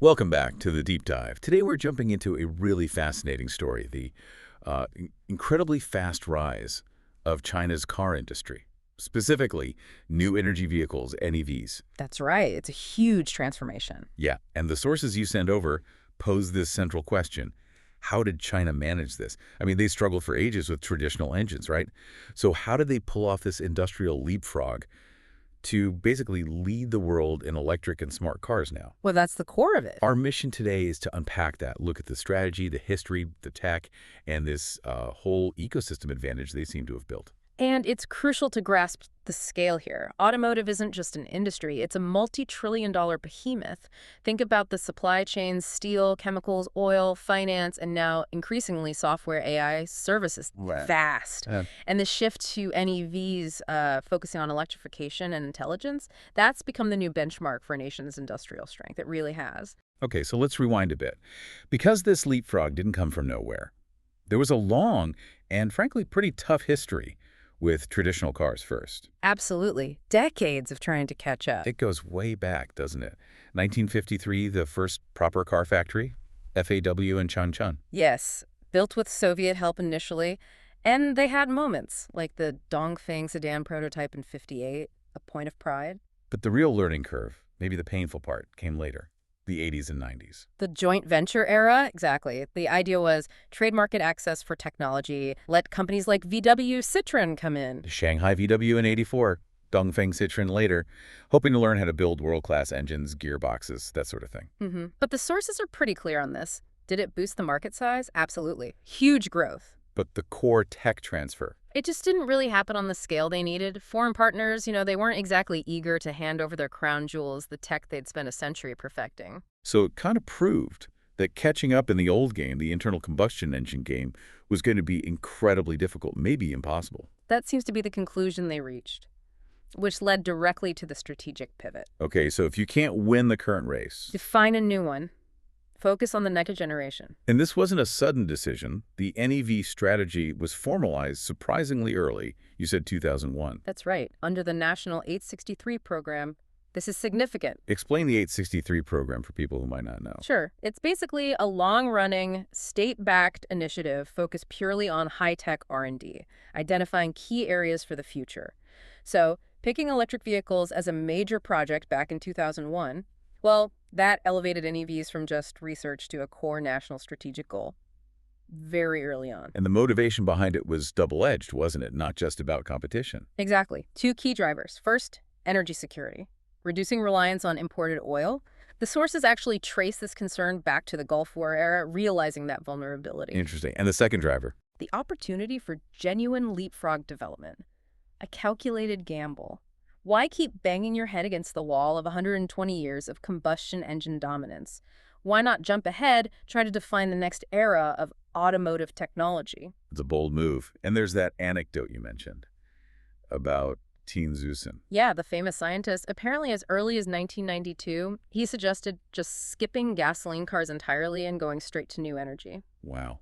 Welcome back to the Deep Dive. Today we're jumping into a really fascinating story, the incredibly fast rise of China's car industry, specifically new energy vehicles, NEVs. That's right. It's a huge transformation. Yeah, and the sources you send over pose this central question. How did China manage this? I mean, they struggled for ages with traditional engines, right? So how did they pull off this industrial leapfrog to basically lead the world in electric and smart cars now? Well, that's the core of it. Our mission today is to unpack that, look at the strategy, the history, the tech, and this whole ecosystem advantage they seem to have built. And it's crucial to grasp the scale here. Automotive isn't just an industry, it's a multi-trillion-dollar behemoth. Think about the supply chains: steel, chemicals, oil, finance, and now increasingly software, AI, services. Right. Vast. And the shift to NEVs, focusing on electrification and intelligence, that's become the new benchmark for a nation's industrial strength. It really has. Okay, so let's rewind a bit. Because this leapfrog didn't come from nowhere, there was a long and frankly pretty tough history with traditional cars first. Absolutely. Decades of trying to catch up. It goes way back, doesn't it? 1953, the first proper car factory, FAW in Changchun. Yes, built with Soviet help initially, and they had moments, like the Dongfeng sedan prototype in '58, a point of pride. But the real learning curve, maybe the painful part, came later, the 80s and 90s. The joint venture era, exactly. The idea was trade market access for technology, let companies like VW, Citroën come in. The Shanghai VW in '84, Dongfeng Citroën later, hoping to learn how to build world-class engines, gearboxes, that sort of thing. But the sources are pretty clear on this. Did it boost the market size? Absolutely. Huge growth. But the core tech transfer, It just didn't really happen on the scale they needed. Foreign partners, they weren't exactly eager to hand over their crown jewels, the tech they'd spent a century perfecting. so it kind of proved that catching up in the old game, the internal combustion engine game, was going to be incredibly difficult, maybe impossible. That seems to be the conclusion they reached, which led directly to the strategic pivot. Okay, so if you can't win the current race, Define a new one. Focus on the next generation. and this wasn't a sudden decision, the NEV strategy was formalized surprisingly early. You said 2001. That's right. Under the National 863 program, this is significant. Explain the 863 program for people who might not know. Sure. It's basically a long-running, state-backed initiative focused purely on high-tech R&D, identifying key areas for the future. So, picking electric vehicles as a major project back in 2001, well, that elevated NEVs from just research to a core national strategic goal very early on. And the motivation behind it was double-edged, wasn't it? Not just about competition. Exactly. Two key drivers. First, energy security, reducing reliance on imported oil. The sources actually trace this concern back to the Gulf War era, realizing that vulnerability. Interesting. And the second driver? The opportunity for genuine leapfrog development, a calculated gamble. Why keep banging your head against the wall of 120 years of combustion engine dominance? Why not jump ahead, try to define the next era of automotive technology? It's a bold move. And there's that anecdote you mentioned about Zusen. Yeah, the famous scientist. Apparently as early as 1992, he suggested just skipping gasoline cars entirely and going straight to new energy. Wow.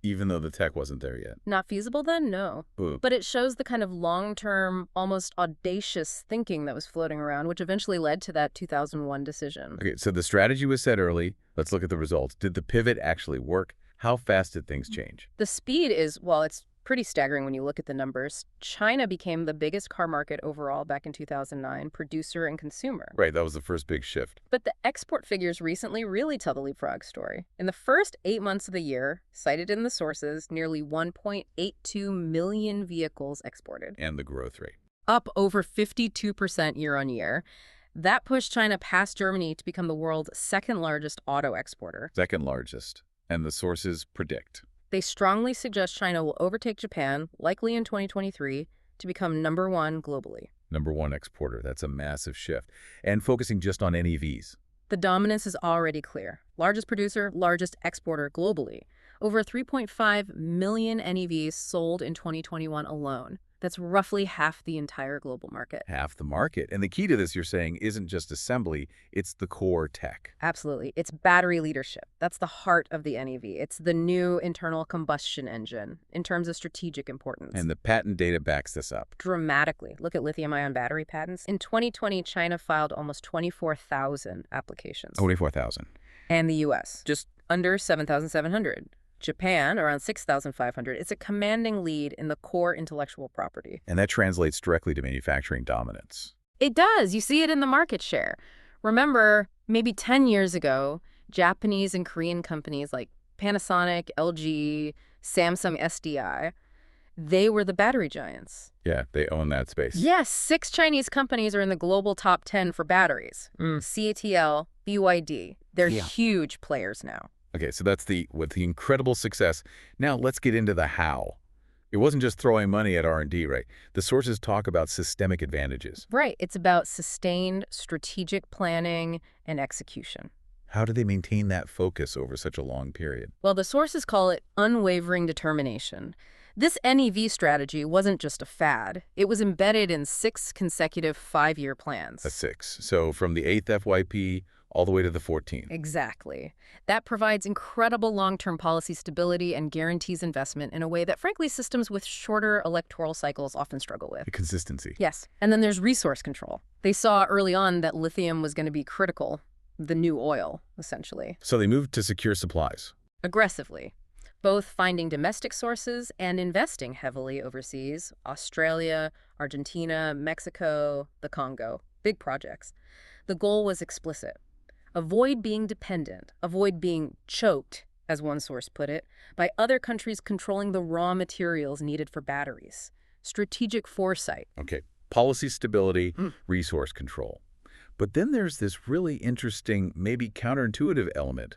Even though the tech wasn't there yet. Not feasible then? No. Ooh. But it shows the kind of long-term, almost audacious thinking that was floating around, which eventually led to that 2001 decision. Okay, so the strategy was set early. Let's look at the results. Did the pivot actually work? How fast did things change? The speed is, well, it's pretty staggering when you look at the numbers. China became the biggest car market overall back in 2009, producer and consumer. Right, that was the first big shift. But the export figures recently really tell the leapfrog story. In the first 8 months of the year, cited in the sources, nearly 1.82 million vehicles exported. And the growth rate. Up over 52% year on year. That pushed China past Germany to become the world's second largest auto exporter. Second largest. And the sources predict. They strongly suggest China will overtake Japan, likely in 2023, to become #1 globally. #1 exporter. That's a massive shift. And focusing just on NEVs. The dominance is already clear. Largest producer, largest exporter globally. Over 3.5 million NEVs sold in 2021 alone. That's roughly half the entire global market. Half the market. And the key to this, you're saying, isn't just assembly, it's the core tech. Absolutely. It's battery leadership. That's the heart of the NEV. It's the new internal combustion engine in terms of strategic importance. And the patent data backs this up. Dramatically. Look at lithium-ion battery patents. In 2020, China filed almost 24,000 applications. 24,000. And the U.S., just under 7,700. Japan, around 6,500. It's a commanding lead in the core intellectual property. And that translates directly to manufacturing dominance. It does. You see it in the market share. Remember, maybe 10 years ago, Japanese and Korean companies like Panasonic, LG, Samsung SDI, they were the battery giants. Yeah, they own that space. Yes, 6 Chinese companies are in the global top 10 for batteries. CATL, BYD. They're huge players now. Okay, so that's with the incredible success. Now let's get into the how. It wasn't just throwing money at R&D, right? The sources talk about systemic advantages. Right. It's about sustained strategic planning and execution. How do they maintain that focus over such a long period? Well, the sources call it unwavering determination. This NEV strategy wasn't just a fad. It was embedded in 6 consecutive 5-year plans. That's 6. So from the 8th FYP all the way to the 14th. Exactly. That provides incredible long-term policy stability and guarantees investment in a way that, frankly, systems with shorter electoral cycles often struggle with. The consistency. Yes. And then there's resource control. They saw early on that lithium was going to be critical, the new oil, essentially. So they moved to secure supplies. Aggressively. Both finding domestic sources and investing heavily overseas. Australia, Argentina, Mexico, the Congo. Big projects. The goal was explicit. Avoid being dependent, avoid being choked, as one source put it, by other countries controlling the raw materials needed for batteries. Strategic foresight. Okay, policy stability, resource control. But then there's this really interesting, maybe counterintuitive element,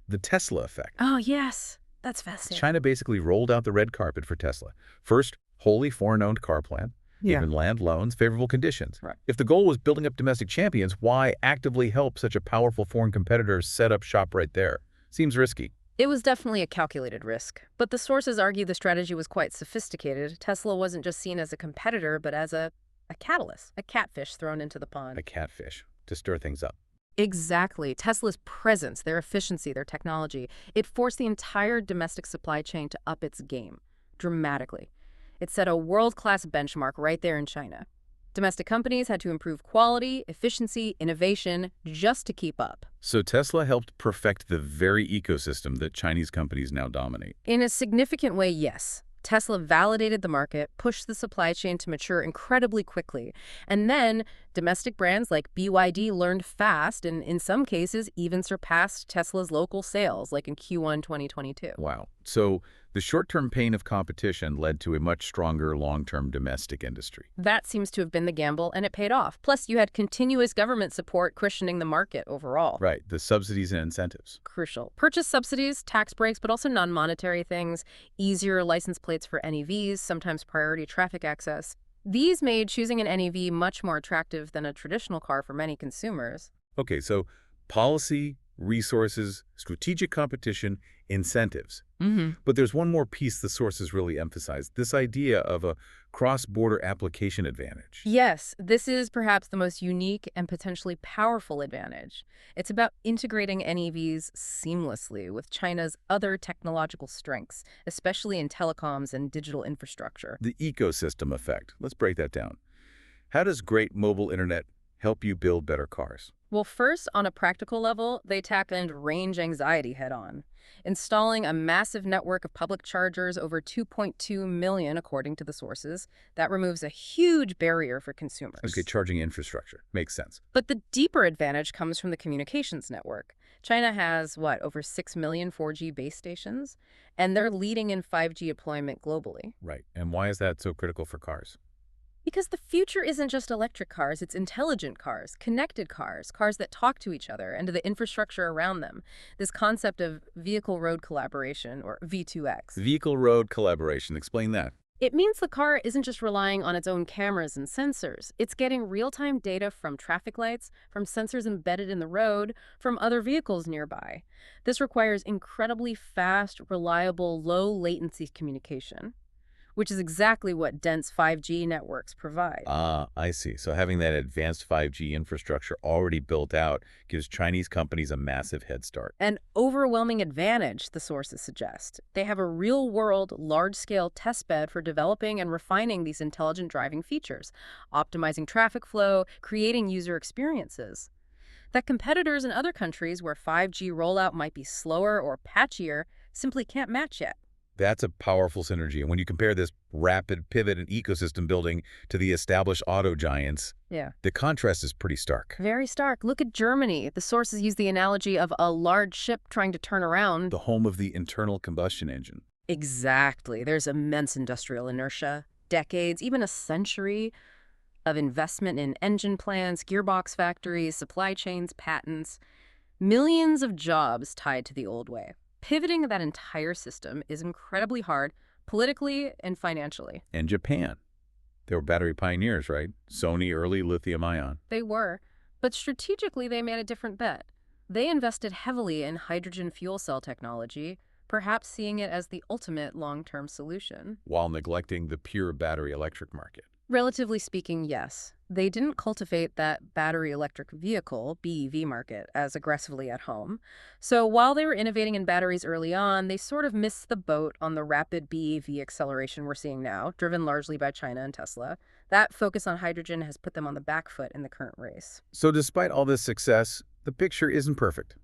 the Tesla effect. Oh, yes. That's fascinating. China basically rolled out the red carpet for Tesla. First, wholly foreign-owned car plant. Even land loans, favorable conditions. Right. If the goal was building up domestic champions, why actively help such a powerful foreign competitor set up shop right there? Seems risky. It was definitely a calculated risk. But the sources argue the strategy was quite sophisticated. Tesla wasn't just seen as a competitor, but as a catalyst, a catfish thrown into the pond. A catfish, to stir things up. Exactly. Tesla's presence, their efficiency, their technology, it forced the entire domestic supply chain to up its game dramatically. It set a world-class benchmark right there in China. Domestic companies had to improve quality, efficiency, innovation, just to keep up. So Tesla helped perfect the very ecosystem that Chinese companies now dominate. In a significant way, yes. Tesla validated the market, pushed the supply chain to mature incredibly quickly. And then domestic brands like BYD learned fast and, in some cases, even surpassed Tesla's local sales, like in Q1 2022. Wow. So the short-term pain of competition led to a much stronger long-term domestic industry. That seems to have been the gamble, and it paid off. Plus, you had continuous government support cushioning the market overall. Right, the subsidies and incentives. Crucial. Purchase subsidies, tax breaks, but also non-monetary things, easier license plates for NEVs, sometimes priority traffic access. These made choosing an NEV much more attractive than a traditional car for many consumers. Okay, so policy, resources, strategic competition, incentives. But there's one more piece the sources really emphasize, this idea of a cross-border application advantage. Yes, this is perhaps the most unique and potentially powerful advantage. It's about integrating NEVs seamlessly with China's other technological strengths, especially in telecoms and digital infrastructure. The ecosystem effect. Let's break that down. How does great mobile internet help you build better cars? Well, first, on a practical level, they tackled range anxiety head-on, installing a massive network of public chargers, over 2.2 million, according to the sources. That removes a huge barrier for consumers. Okay, charging infrastructure. Makes sense. But the deeper advantage comes from the communications network. China has, over 6 million 4G base stations, and they're leading in 5G deployment globally. Right. And why is that so critical for cars? Because the future isn't just electric cars, it's intelligent cars, connected cars, cars that talk to each other and to the infrastructure around them. This concept of vehicle-road collaboration, or V2X. Vehicle-road collaboration. Explain that. It means the car isn't just relying on its own cameras and sensors. It's getting real-time data from traffic lights, from sensors embedded in the road, from other vehicles nearby. This requires incredibly fast, reliable, low-latency communication, which is exactly what dense 5G networks provide. Ah, I see. So having that advanced 5G infrastructure already built out gives Chinese companies a massive head start. An overwhelming advantage, the sources suggest. They have a real-world, large-scale testbed for developing and refining these intelligent driving features, optimizing traffic flow, creating user experiences. that competitors in other countries where 5G rollout might be slower or patchier simply can't match yet. That's a powerful synergy. And when you compare this rapid pivot in ecosystem building to the established auto giants, Yeah. the contrast is pretty stark. Very stark. Look at Germany. The sources use the analogy of a large ship trying to turn around. The home of the internal combustion engine. Exactly. There's immense industrial inertia, decades, even a century of investment in engine plants, gearbox factories, supply chains, patents, millions of jobs tied to the old way. Pivoting that entire system is incredibly hard, politically and financially. And Japan. They were battery pioneers, right? Sony early lithium-ion. They were, but strategically they made a different bet. They invested heavily in hydrogen fuel cell technology, perhaps seeing it as the ultimate long-term solution. While neglecting the pure battery electric market. Relatively speaking, yes. They didn't cultivate that battery electric vehicle, BEV market, as aggressively at home. So while they were innovating in batteries early on, they sort of missed the boat on the rapid BEV acceleration we're seeing now, driven largely by China and Tesla. That focus on hydrogen has put them on the back foot in the current race. So despite all this success, the picture isn't perfect.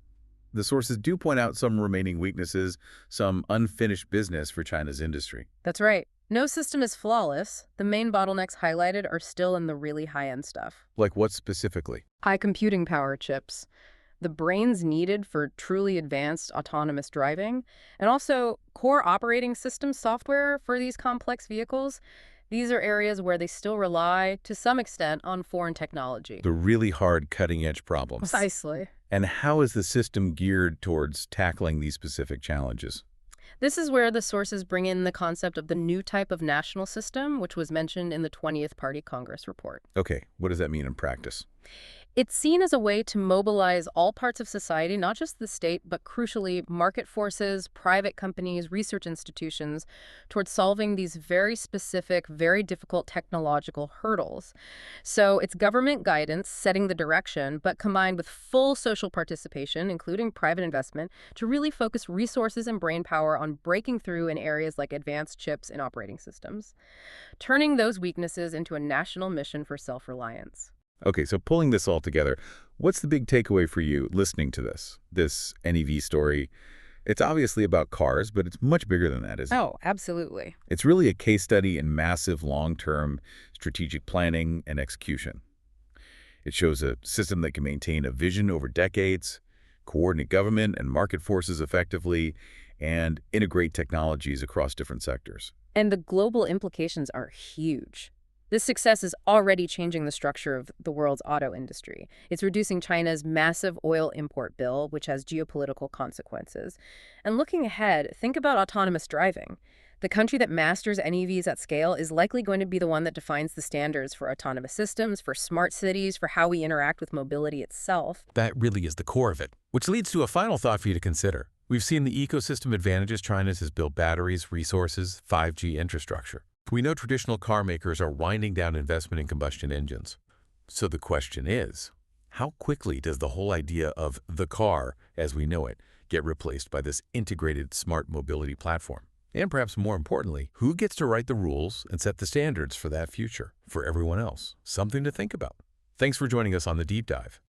The sources do point out some remaining weaknesses, some unfinished business for China's industry. That's right. No system is flawless. The main bottlenecks highlighted are still in the really high-end stuff. Like what specifically? High computing power chips, the brains needed for truly advanced autonomous driving, and also core operating system software for these complex vehicles. These are areas where they still rely, to some extent, on foreign technology. The really hard cutting-edge problems. Precisely. And how is the system geared towards tackling these specific challenges? This is where the sources bring in the concept of the new type of national system, which was mentioned in the 20th Party Congress report. Okay, what does that mean in practice? It's seen as a way to mobilize all parts of society, not just the state, but crucially market forces, private companies, research institutions, towards solving these very specific, very difficult technological hurdles. So it's government guidance setting the direction, but combined with full social participation, including private investment, to really focus resources and brainpower on breaking through in areas like advanced chips and operating systems, turning those weaknesses into a national mission for self-reliance. Okay, so pulling this all together, what's the big takeaway for you listening to this NEV story? It's obviously about cars, but it's much bigger than that, isn't it? Oh, absolutely. It's really a case study in massive long-term strategic planning and execution. It shows a system that can maintain a vision over decades, coordinate government and market forces effectively, and integrate technologies across different sectors. And the global implications are huge. This success is already changing the structure of the world's auto industry. It's reducing China's massive oil import bill, which has geopolitical consequences. And looking ahead, think about autonomous driving. The country that masters NEVs at scale is likely going to be the one that defines the standards for autonomous systems, for smart cities, for how we interact with mobility itself. That really is the core of it, which leads to a final thought for you to consider. We've seen the ecosystem advantages China has built: batteries, resources, 5G infrastructure. We know traditional car makers are winding down investment in combustion engines. So the question is, how quickly does the whole idea of the car, as we know it, get replaced by this integrated smart mobility platform? And perhaps more importantly, who gets to write the rules and set the standards for that future, for everyone else? Something to think about. Thanks for joining us on The Deep Dive.